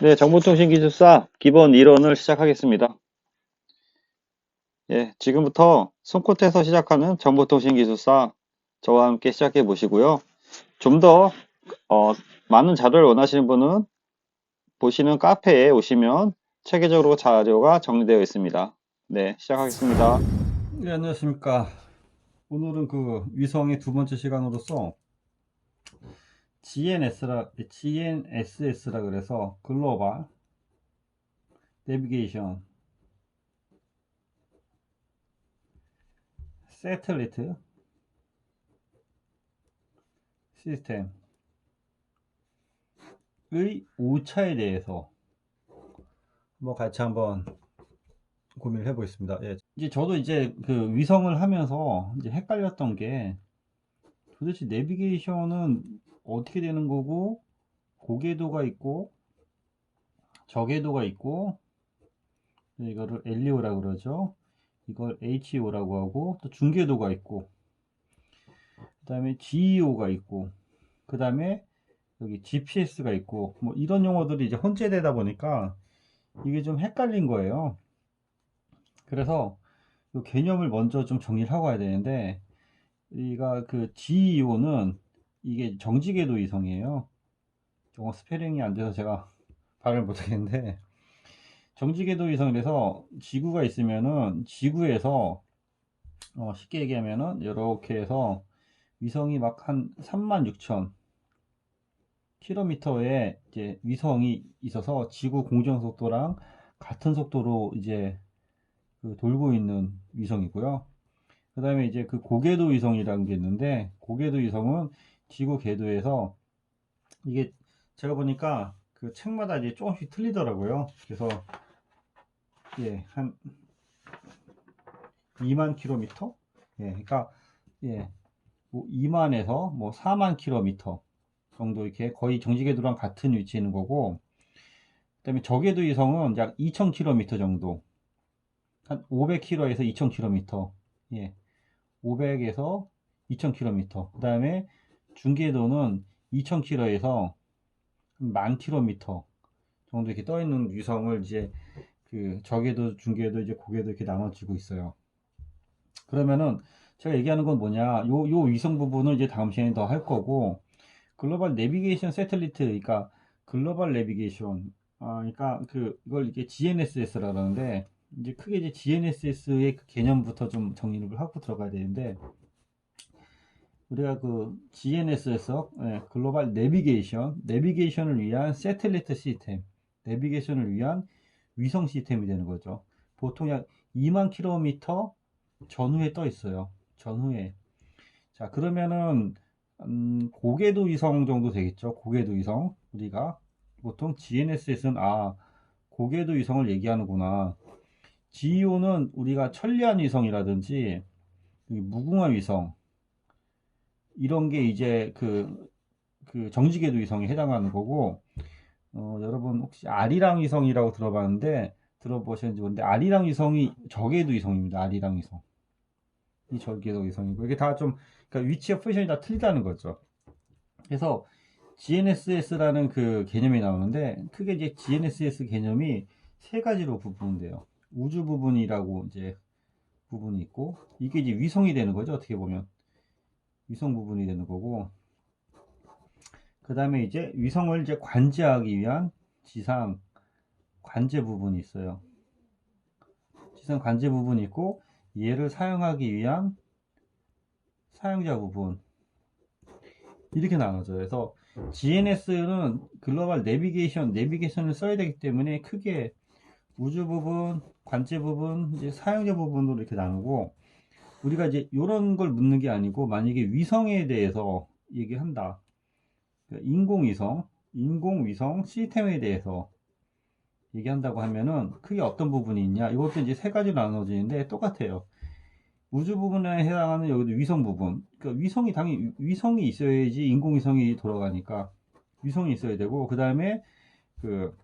네, 정보통신기술사 기본 이론을 시작하겠습니다. 예, 지금부터 손끝에서 시작하는 정보통신기술사 저와 함께 시작해 보시고요. 좀 더 많은 자료를 원하시는 분은 보시는 카페에 오시면 체계적으로 자료가 정리되어 있습니다. 네, 시작하겠습니다. 네, 안녕하십니까. 오늘은 그 위성의 두 번째 시간으로서 GNSS라 그래서 글로벌 내비게이션 세틀리트 시스템의 오차에 대해서 같이 한번 고민을 해보겠습니다. 예. 이제 저도 이제 그 위성을 하면서 이제 헷갈렸던 게 도대체 내비게이션은 어떻게 되는 거고, 고궤도가 있고 저궤도가 있고, 이거를 LEO라고 그러죠. 이걸 HEO라고 하고, 또 중궤도가 있고, 그 다음에 GEO가 있고, 그 다음에 여기 GPS가 있고, 뭐 이런 용어들이 이제 혼재되다 보니까 이게 좀 헷갈린 거예요. 그래서 이 개념을 먼저 좀 정리를 하고 와야 되는데, 우리가 그 GEO는 이게 정지궤도 위성이에요. 영어 스페링이 안 돼서 제가 발음을 못 하겠는데, 정지궤도 위성이라서 지구가 있으면은 지구에서 쉽게 얘기하면은 이렇게 해서 위성이 막 한 36,000 킬로미터에 이제 위성이 있어서 지구 공정 속도랑 같은 속도로 이제 그 돌고 있는 위성이고요. 그 다음에 이제 그 고궤도 위성이라는 게 있는데, 고궤도 위성은 지구 궤도에서 이게 제가 보니까 그 책마다 이제 조금씩 틀리더라고요. 그래서 예, 한 2만 킬로미터? 예, 그러니까 예, 뭐 2만에서 뭐 4만 킬로미터 정도 이렇게 거의 정지궤도랑 같은 위치에 있는 거고, 그다음에 저궤도 위성은 약 2,000km 정도, 한 500km에서 2,000km, 예, 500에서 2,000km. 그다음에 중궤도는 2,000km에서 10,000km 정도 이렇게 떠 있는 위성을 이제 그 저궤도, 중궤도, 이제 고궤도 이렇게 나눠지고 있어요. 그러면은 제가 얘기하는 건 뭐냐? 요 위성 부분을 이제 다음 시간에 더 할 거고, 글로벌 내비게이션 세틀리트, 그러니까 글로벌 내비게이션, 그러니까 그 이걸 이게 GNSS라 그러는데, 이제 크게 이제 GNSS의 그 개념부터 좀 정리를 하고 들어가야 되는데, 우리가 그 GNS에서 글로벌 내비게이션을 위한 세틀리트 시스템, 내비게이션을 위한 위성 시스템이 되는 거죠. 보통 약 2만 킬로미터 전후에 떠 있어요. 전후에. 자, 그러면은 고궤도 위성 정도 되겠죠. 고궤도 위성. 우리가 보통 GNSS는 고궤도 위성을 얘기하는구나. GEO는 우리가 천리안 위성이라든지 무궁화 위성, 이런 게 이제 그 정지궤도 위성에 해당하는 거고, 여러분 혹시 아리랑 위성이라고 들어보셨는지 모르는데, 아리랑 위성이 저궤도 위성입니다. 아리랑 위성. 이 저궤도 위성이고, 이게 다 좀, 그러니까 위치와 포지션이 다 틀리다는 거죠. 그래서 GNSS라는 그 개념이 나오는데, 크게 이제 GNSS 개념이 세 가지로 구분돼요. 우주 부분이라고 이제 부분이 있고, 이게 이제 위성이 되는 거죠. 어떻게 보면 위성 부분이 되는 거고, 그 다음에 이제 위성을 이제 관제하기 위한 지상 관제 부분이 있어요. 지상 관제 부분이 있고, 얘를 사용하기 위한 사용자 부분, 이렇게 나눠져요. 그래서 GNS는 글로벌 내비게이션을 써야 되기 때문에 크게 우주 부분, 관제 부분, 이제 사용자 부분으로 이렇게 나누고, 우리가 이제 이런 걸 묻는 게 아니고, 만약에 위성에 대해서 얘기한다. 그러니까 인공위성 시스템에 대해서 얘기한다고 하면은 크게 어떤 부분이 있냐? 이것도 이제 세 가지로 나눠지는데 똑같아요. 우주 부분에 해당하는 여기도 위성 부분. 그러니까 위성이 당연히 위성이 있어야지 인공위성이 돌아가니까 위성이 있어야 되고, 그 다음에 그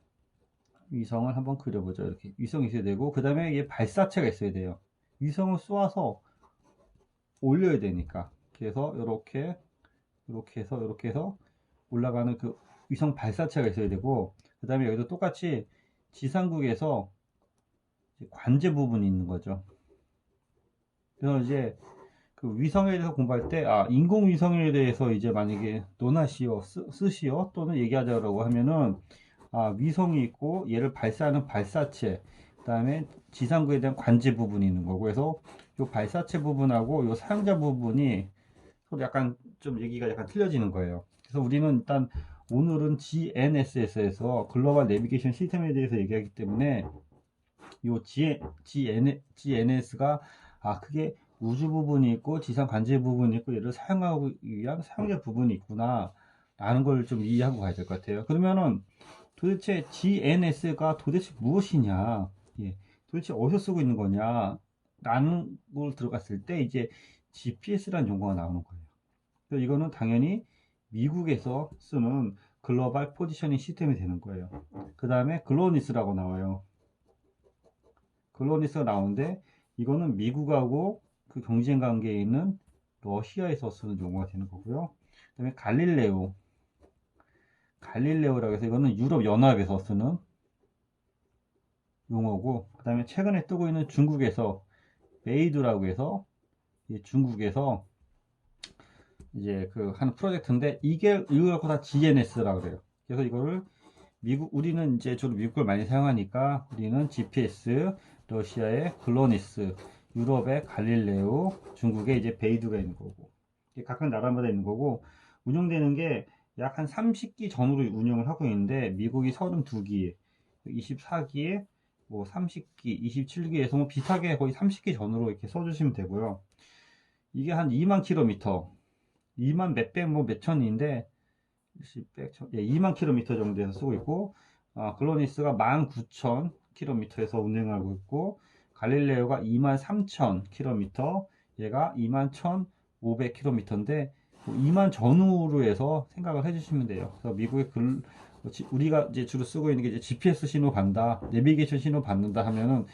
위성을 한번 그려보죠. 이렇게 위성이 있어야 되고, 그 다음에 이게 발사체가 있어야 돼요. 위성을 쏘아서 올려야 되니까. 그래서 이렇게 해서 올라가는 그 위성 발사체가 있어야 되고, 그 다음에 여기도 똑같이 지상국에서 관제 부분이 있는 거죠. 그래서 이제 그 위성에 대해서 공부할 때, 인공위성에 대해서 이제 만약에 논하시오, 쓰시오, 또는 얘기하자고 하면은, 위성이 있고, 얘를 발사하는 발사체, 그 다음에 지상국에 대한 관제 부분이 있는 거고, 그래서 요 발사체 부분하고 요 사용자 부분이 서로 약간 좀 얘기가 약간 틀려지는 거예요. 그래서 우리는 일단 오늘은 GNSS에서 글로벌 내비게이션 시스템에 대해서 얘기하기 때문에 요 GNS가 크게 우주 부분이 있고 지상 관제 부분이 있고 얘를 사용하기 위한 사용자 부분이 있구나 라는 걸 좀 이해하고 가야 될 것 같아요. 그러면은 도대체 GNS가 도대체 무엇이냐, 예, 도대체 어디서 쓰고 있는 거냐 라는 걸 들어갔을 때 이제 GPS라는 용어가 나오는 거예요. 그래서 이거는 당연히 미국에서 쓰는 글로벌 포지셔닝 시스템이 되는 거예요. 그 다음에 글로니스라고 나와요. 글로니스가 나오는데 이거는 미국하고 그 경쟁 관계에 있는 러시아에서 쓰는 용어가 되는 거고요. 그 다음에 갈릴레오라고 해서 이거는 유럽 연합에서 쓰는 용어고, 그 다음에 최근에 뜨고 있는 중국에서 베이두라고 해서 중국에서 이제 그 하는 프로젝트인데 이거 갖고 다 GNS라고 그래요. 그래서 이거를 우리는 이제 주로 미국 걸 많이 사용하니까 우리는 GPS, 러시아의 글로니스, 유럽의 갈릴레오, 중국의 이제 베이두가 있는 거고, 각각 나라마다 있는 거고, 운영되는 게 약 한 30기 전후로 운영을 하고 있는데 미국이 32기에, 24기에, 뭐 30기, 27기에서 뭐 비슷하게 거의 30기 전후로 이렇게 써주시면 되고요. 이게 한 2만 킬로미터, 2만 몇백 뭐 몇천인데 2만 킬로미터 정도에서 쓰고 있고, 글로니스가 19,000킬로미터에서 운행하고 있고, 갈릴레오가 23,000킬로미터, 얘가 21,500킬로미터인데 2만 전후로 해서 생각을 해주시면 돼요. 그래서 미국의 우리가 이제 주로 쓰고 있는 게 이제 GPS 신호 간다, 내비게이션 신호 받는다 하면은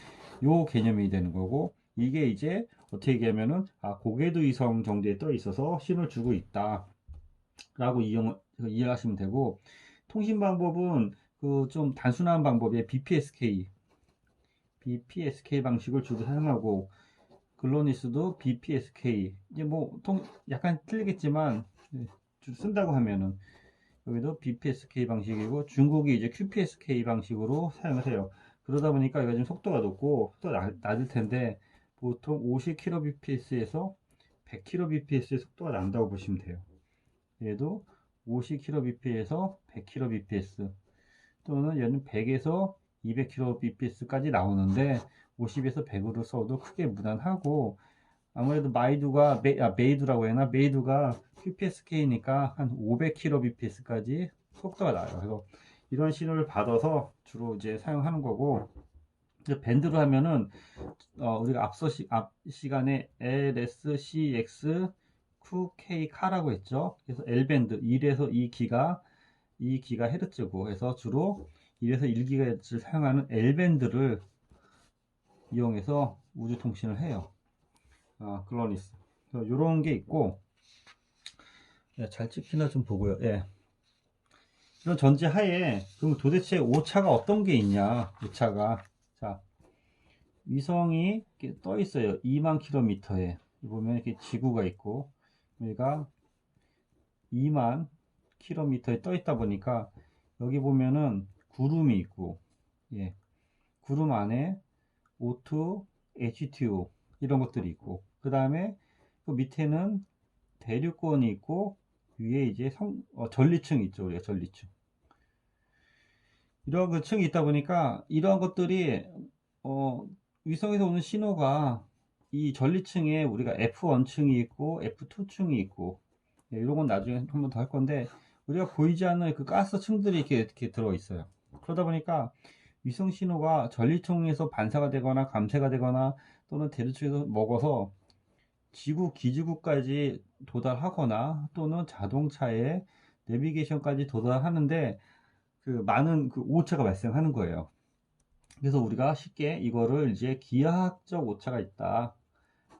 요 개념이 되는 거고, 이게 이제 어떻게 얘기하면은 고궤도 위성 정도에 떠 있어서 신호를 주고 있다 라고 이해하시면 되고, 통신 방법은 그 좀 단순한 방법의 BPSK 방식을 주로 사용하고, 글로니스도 BPSK, 이제 뭐 약간 틀리겠지만 주로 쓴다고 하면은 여기도 BPSK 방식이고, 중국이 이제 QPSK 방식으로 사용을 해요. 그러다 보니까 이거 좀 속도가 높고 속도가 낮을 텐데 보통 50kbps에서 100kbps의 속도가 난다고 보시면 돼요. 얘도 50kbps에서 100kbps, 또는 얘는 100에서 200kbps까지 나오는데 50에서 100으로 써도 크게 무난하고, 아무래도 메이두라고 해나 메이두가 QPSK니까 한 500kbps까지 속도가 나요. 그래서 이런 신호를 받아서 주로 이제 사용하는 거고, 이제 밴드로 하면은 우리가 앞 시간에 LSCX QK카라고 했죠. 그래서 L밴드 1에서 2기가 헤르츠고 해서 주로 1에서 1GHz를 사용하는 L밴드를 이용해서 우주 통신을 해요. 글로니스. 이런 게 있고, 잘 찍히나 좀 보고요. 예. 이런 전제 하에 그럼 도대체 오차가 어떤 게 있냐? 오차가, 자, 위성이 이렇게 떠 있어요. 2만 킬로미터에 보면 이렇게 지구가 있고, 여기가 2만 킬로미터에 떠 있다 보니까 여기 보면은 구름이 있고, 예, 구름 안에 O2, H2O 이런 것들이 있고, 그 다음에 그 밑에는 대류권이 있고, 위에 이제 전리층이 있죠. 우리가 전리층. 이런 그 층이 있다 보니까 이러한 것들이 위성에서 오는 신호가 이 전리층에 우리가 F1층이 있고 F2층이 있고, 이런 건 나중에 한 번 더 할 건데, 우리가 보이지 않는 그 가스 층들이 이렇게 들어 있어요. 그러다 보니까 위성 신호가 전리층에서 반사가 되거나 감쇄가 되거나 또는 대류층에서 먹어서 지구 기지국까지 도달하거나 또는 자동차의 내비게이션까지 도달하는데 그 많은 그 오차가 발생하는 거예요. 그래서 우리가 쉽게 이거를 이제 기하학적 오차가 있다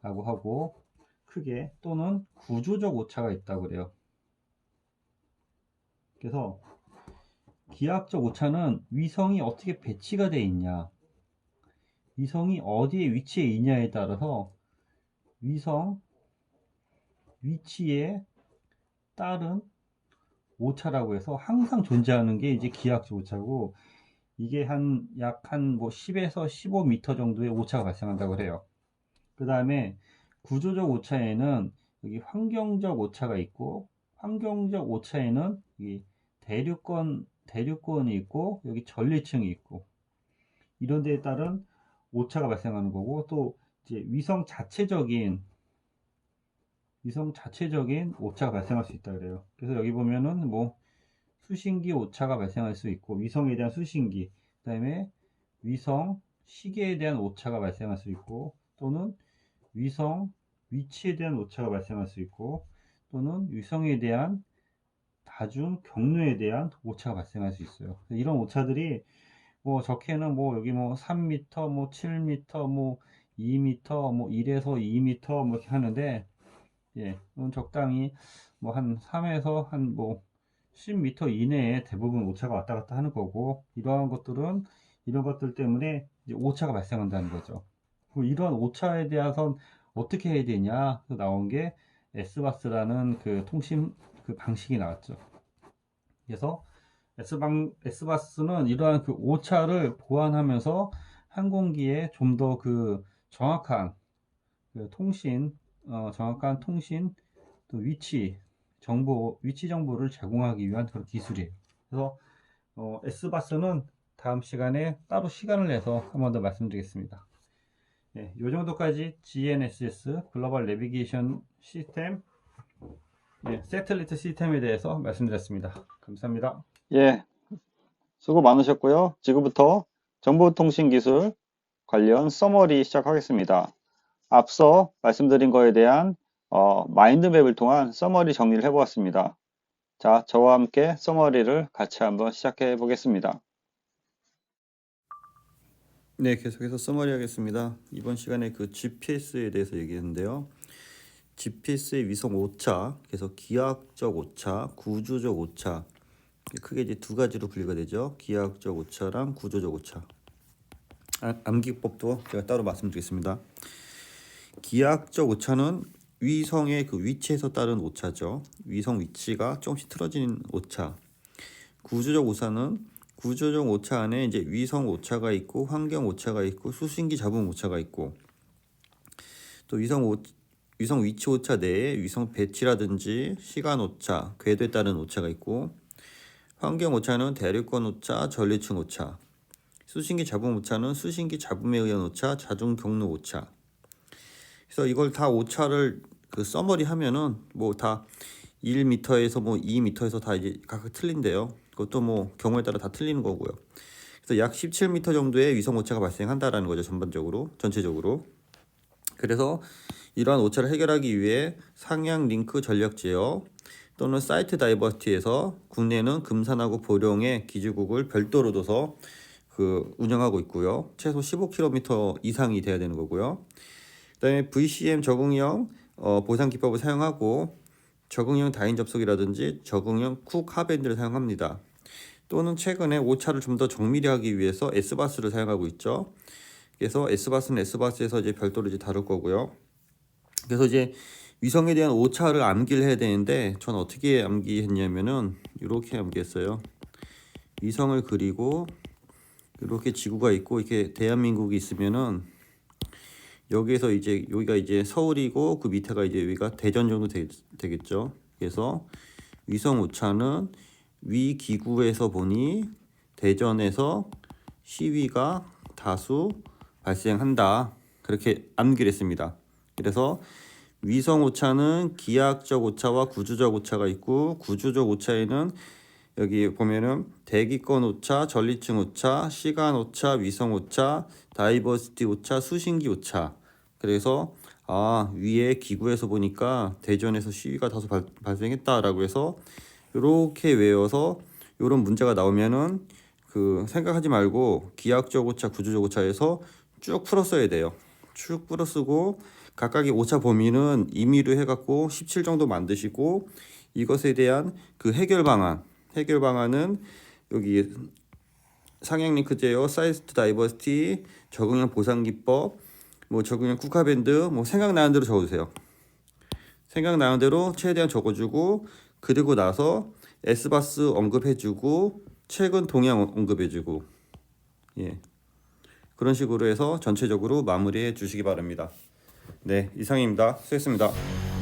라고 하고, 크게 또는 구조적 오차가 있다고 그래요. 그래서 기하학적 오차는 위성이 어떻게 배치가 되어 있냐, 위성이 어디에 위치해 있냐에 따라서 위성 위치에 따른 오차라고 해서 항상 존재하는 게 이제 기하학적 오차고, 이게 약 한 뭐 10에서 15m 정도의 오차가 발생한다고 해요. 그 다음에 구조적 오차에는 여기 환경적 오차가 있고, 환경적 오차에는 여기 대류권이 있고, 여기 전리층이 있고, 이런 데에 따른 오차가 발생하는 거고, 또 이제 위성 자체적인 오차가 발생할 수 있다 그래요. 그래서 여기 보면은 뭐 수신기 오차가 발생할 수 있고, 위성에 대한 수신기, 그다음에 위성 시계에 대한 오차가 발생할 수 있고, 또는 위성 위치에 대한 오차가 발생할 수 있고, 또는 위성에 대한 다중 경로에 대한 오차가 발생할 수 있어요. 이런 오차들이 뭐 적게는 뭐 여기 뭐 3m, 뭐 7m, 뭐 2m, 뭐 1에서 2m 뭐 이렇게 하는데, 예, 이건 적당히 뭐 한 3에서 한 뭐 10m 이내에 대부분 오차가 왔다 갔다 하는 거고, 이러한 것들은 이런 것들 때문에 이제 오차가 발생한다는 거죠. 그리고 이러한 오차에 대해서 어떻게 해야 되냐 나온 게 S바스라는 그 통신 그 방식이 나왔죠. 그래서 S바스는 이러한 그 오차를 보완하면서 항공기에 좀 더 그 정확한 그 정확한 통신 또 위치 정보를 제공하기 위한 그런 기술이에요. 그래서 S바스는 다음 시간에 따로 시간을 내서 한 번 더 말씀드리겠습니다. 네, 이 정도까지 GNSS 글로벌 내비게이션 시스템, 네, 새틀리트 시스템에 대해서 말씀드렸습니다. 감사합니다. 예, 수고 많으셨고요. 지금부터 정보통신기술 관련 서머리 시작하겠습니다. 앞서 말씀드린 거에 대한 마인드맵을 통한 서머리 정리를 해보았습니다. 자, 저와 함께 서머리를 같이 한번 시작해 보겠습니다. 네, 계속해서 서머리 하겠습니다. 이번 시간에 그 GPS에 대해서 얘기했는데요. GPS의 위성 오차, 그래서 기하학적 오차, 구조적 오차, 크게 이제 두 가지로 분류가 되죠. 기하학적 오차랑 구조적 오차. 암기법도 제가 따로 말씀드리겠습니다. 기하학적 오차는 위성의 그 위치에서 따른 오차죠. 위성 위치가 조금씩 틀어진 오차. 구조적 오차 안에 이제 위성 오차가 있고, 환경 오차가 있고, 수신기 잡음 오차가 있고, 또 위성 위치 오차 내에 위성 배치라든지 시간 오차, 궤도에 따른 오차가 있고, 환경 오차는 대류권 오차, 전리층 오차, 수신기 잡음 오차는 수신기 잡음에 의한 오차, 자중 경로 오차. 그래서 이걸 다 오차를 그 서머리 하면은 뭐 다 1m에서 뭐 2m에서 다 이제 각각 틀린데요. 그것도 뭐 경우에 따라 다 틀리는 거고요. 그래서 약 17m 정도의 위성 오차가 발생한다라는 거죠. 전체적으로. 그래서 이러한 오차를 해결하기 위해 상향 링크 전력 제어 또는 사이트 다이버시티에서 국내는 금산하고 보령의 기지국을 별도로 둬서 그 운영하고 있고요. 최소 15km 이상이 돼야 되는 거고요. 그다음에 VCM 적응형 보상 기법을 사용하고, 적응형 다인 접속이라든지 적응형 쿡 하밴드를 사용합니다. 또는 최근에 오차를 좀 더 정밀히 하기 위해서 S바스를 사용하고 있죠. 그래서 S바스는 S바스에서 이제 별도로 이제 다룰 거고요. 그래서 이제 위성에 대한 오차를 암기를 해야 되는데, 전 어떻게 암기했냐면은 이렇게 암기했어요. 위성을 그리고 이렇게 지구가 있고 이렇게 대한민국이 있으면은 여기에서 이제 여기가 이제 서울이고 그 밑에가 이제 여기가 대전 정도 되겠죠. 그래서 위성 오차는 위 기구에서 보니 대전에서 시위가 다수 발생한다. 그렇게 암기를 했습니다. 그래서 위성 오차는 기하학적 오차와 구조적 오차가 있고, 구조적 오차에는 여기 보면은 대기권 오차, 전리층 오차, 시간 오차, 위성 오차, 다이버시티 오차, 수신기 오차. 그래서 위에 기구에서 보니까 대전에서 시위가 다소 발생했다라고 해서 이렇게 외워서 이런 문제가 나오면은 그 생각하지 말고 기하학적 오차, 구조적 오차에서 쭉 풀었어야 돼요. 쭉 풀어 쓰고 각각의 오차 범위는 임의로 해갖고 17 정도 만드시고, 이것에 대한 그 해결 방안은 여기 상향 링크 제어, 사이즈 다이버시티, 적응형 보상 기법, 뭐 적응형 국화밴드, 뭐 생각나는 대로 적어주세요. 생각나는 대로 최대한 적어주고, 그리고 나서 S바스 언급해주고, 최근 동향 언급해주고, 예, 그런 식으로 해서 전체적으로 마무리해 주시기 바랍니다. 네, 이상입니다. 수고했습니다.